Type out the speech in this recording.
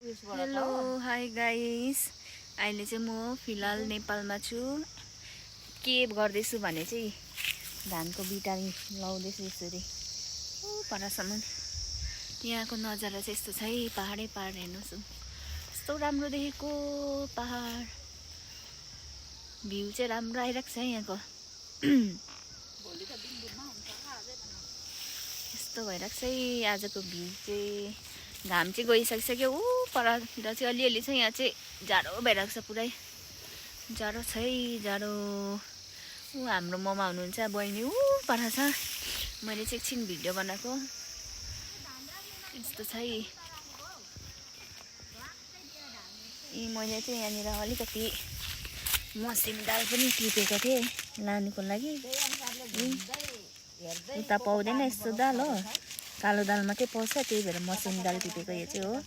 Hello hi guys, अहिले चाहिँ म फिलहाल नेपालमा छु। के गर्दैछु भने चाहिँ धानको बिटा लाउँदैछु यसरी परसम्म। यहाँको नजारा चाहिँ यस्तो छ है, पहाडै पहाड हेर्नुहोस्, यस्तो राम्रो देखेको पहाड, भ्यू चाहिँ राम्रो आइरहेको छ है यहाँको। यस्तो भइरहेको छ है आजको भ्यू चाहिँ। घाम चाहिँ गइसकिसक्यो, परतिर चाहिँ अलिअलि छ, यहाँ चाहिँ जाडो भइरहेको छ पुरै, जाडो छ है जाडो। हाम्रो ममा हुनुहुन्छ, बहिनी पर छ। मैले चाहिँ एकछिन भिडियो बनाएको, यस्तो छ है। मैले चाहिँ यहाँनिर अलिकति मसिनो दाल पनि टिपेको थिएँ लानुको लागि। उता पाउँदैन यस्तो दाल हो, कालो दाल मात्रै पाउँछ, त्यही भएर मसिनो दाल टिपेको यो चाहिँ हो।